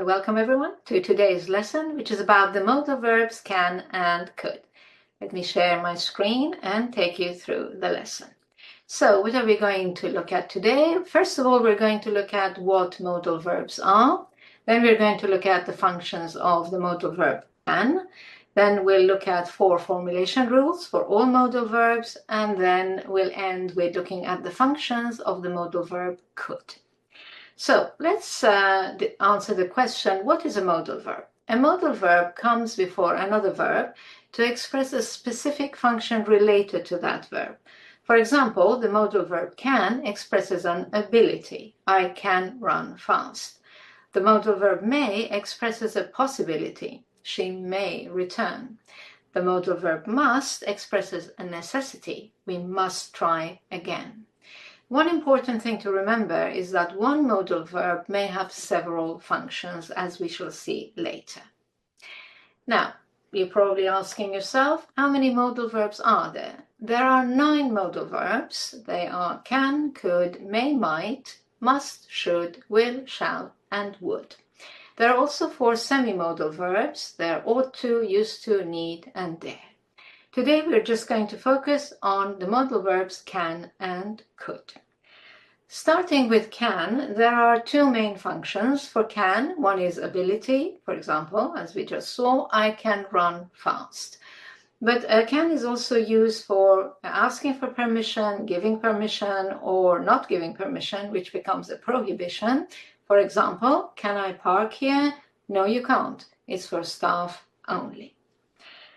and welcome everyone to today's lesson, which is about the modal verbs can and could. Let me share my screen and take you through the lesson. So what are we going to look at today? First of all, we're going to look at what modal verbs are. Then we're going to look at the functions of the modal verb can. Then we'll look at 4 formulation rules for all modal verbs, and then we'll end with looking at the functions of the modal verb could. So let's answer the question, what is a modal verb? A modal verb comes before another verb to express a specific function related to that verb. For example, the modal verb can expresses an ability. I can run fast. The modal verb may expresses a possibility. She may return. The modal verb must expresses a necessity. We must try again. One important thing to remember is that one modal verb may have several functions, as we shall see later. Now, you're probably asking yourself, how many modal verbs are there? There are 9 modal verbs. They are can, could, may, might, must, should, will, shall, and would. There are also 4 semi-modal verbs. There ought to, used to, need, and dare. Today we're just going to focus on the modal verbs can and could. Starting with can, there are 2 main functions for can. One is ability, for example, as we just saw, I can run fast. But can is also used for asking for permission, giving permission, or not giving permission, which becomes a prohibition. For example, can I park here? No, you can't. It's for staff only.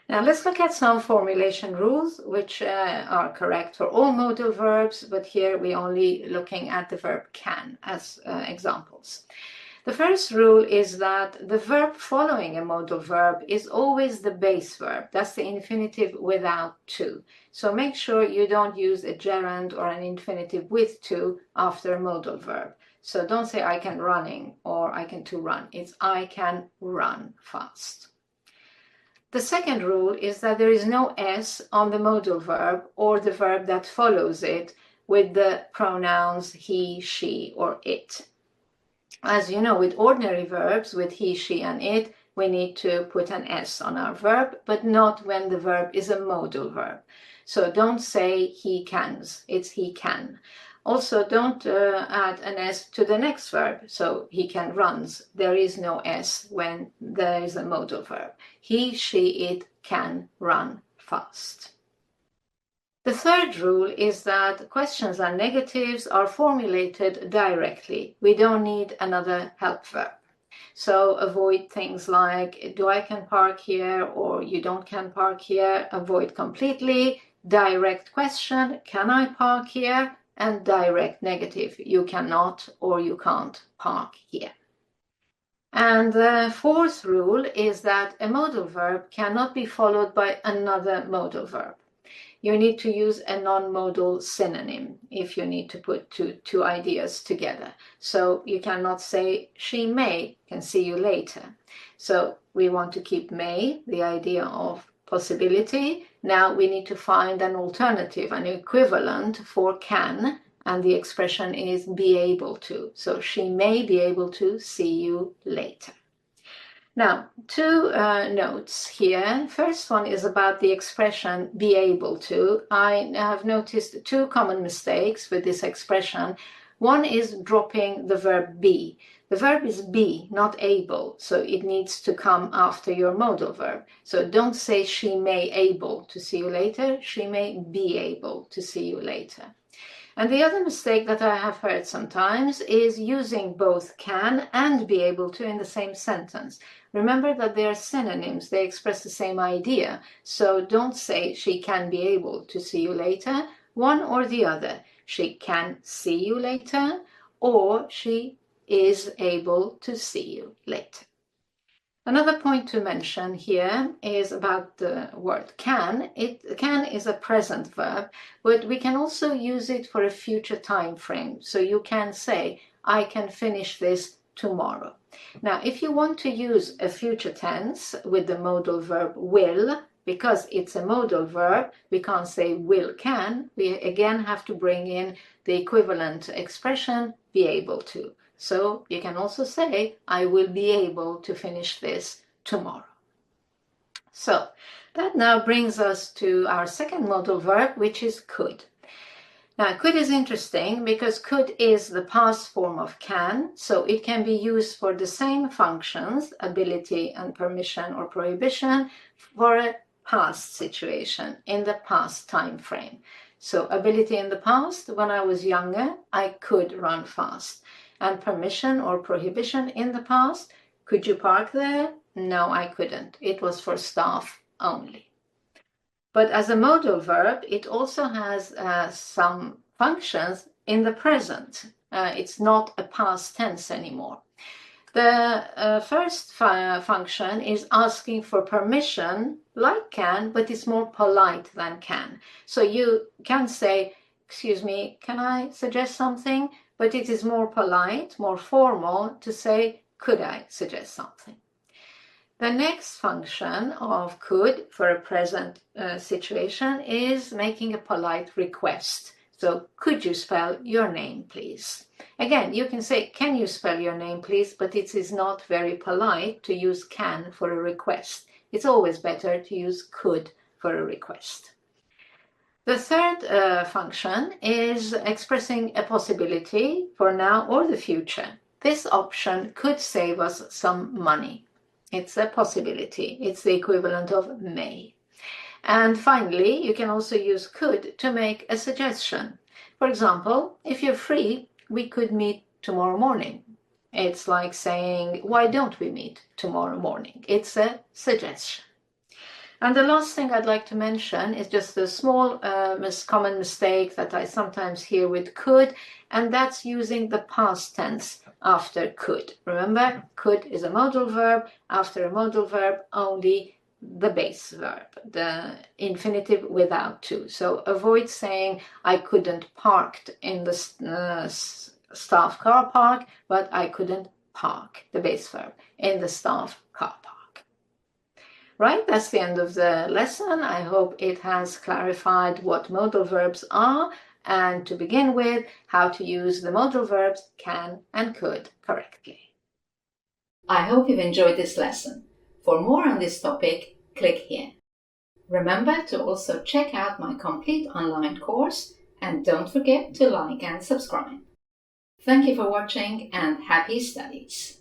Now let's look at some formulation rules which are correct for all modal verbs, but here we're only looking at the verb can as examples. The first rule is that the verb following a modal verb is always the base verb. That's the infinitive without to. So make sure you don't use a gerund or an infinitive with to after a modal verb. So don't say I can running or I can to run. It's I can run fast. The second rule is that there is no S on the modal verb or the verb that follows it with the pronouns he, she, or it. As you know, with ordinary verbs, with he, she, and it, we need to put an S on our verb, but not when the verb is a modal verb. So don't say he cans, it's he can. Also, don't add an S to the next verb, so he can runs. There is no S when there is a modal verb. He, she, it can run fast. The third rule is that questions and negatives are formulated directly. We don't need another help verb. So avoid things like, do I can park here, or you don't can park here. Avoid completely. Direct question, can I park here? And direct negative, you cannot or you can't park here. And the fourth rule is that a modal verb cannot be followed by another modal verb. You need to use a non-modal synonym if you need to put two ideas together. So you cannot say she may can see you later. So we want to keep may, the idea of possibility. Now we need to find an alternative, an equivalent for can, and the expression is be able to. So she may be able to see you later. Now, 2 notes here. First one is about the expression be able to. I have noticed 2 common mistakes with this expression. One is dropping the verb be. The verb is be, not able, so it needs to come after your modal verb. So don't say she may able to see you later, she may be able to see you later. And the other mistake that I have heard sometimes is using both can and be able to in the same sentence. Remember that they are synonyms, they express the same idea. So don't say she can be able to see you later, one or the other. She can see you later, or she is able to see you later. Another point to mention here is about the word can. Can is a present verb, but we can also use it for a future time frame. So you can say, I can finish this tomorrow. Now, if you want to use a future tense with the modal verb will, because it's a modal verb, we can't say will, can. We again have to bring in the equivalent expression, be able to. So you can also say, I will be able to finish this tomorrow. So that now brings us to our second modal verb, which is could. Now, could is interesting because could is the past form of can, so it can be used for the same functions, ability and permission or prohibition, for a past situation, in the past time frame. So ability in the past, when I was younger, I could run fast. And permission or prohibition in the past, could you park there? No, I couldn't. It was for staff only. But as a modal verb, it also has some functions in the present. It's not a past tense anymore. The first function is asking for permission, like can, but it's more polite than can. So you can say, excuse me, can I suggest something? But it is more polite, more formal to say, could I suggest something? The next function of could for a present situation is making a polite request. So, could you spell your name, please? Again, you can say, can you spell your name, please? But it is not very polite to use can for a request. It's always better to use could for a request. The third function is expressing a possibility for now or the future. This option could save us some money. It's a possibility. It's the equivalent of may. And finally, you can also use could to make a suggestion. For example, if you're free, we could meet tomorrow morning. It's like saying, why don't we meet tomorrow morning? It's a suggestion. And the last thing I'd like to mention is just a small common mistake that I sometimes hear with could, and that's using the past tense after could. Remember, could is a modal verb. After a modal verb, only the base verb, the infinitive without to. So avoid saying, I couldn't park in the staff car park, but I couldn't park, the base verb, in the staff car park. Right, that's the end of the lesson. I hope it has clarified what modal verbs are, and to begin with, how to use the modal verbs can and could correctly. I hope you've enjoyed this lesson. For more on this topic, click here. Remember to also check out my complete online course, and don't forget to like and subscribe. Thank you for watching and happy studies!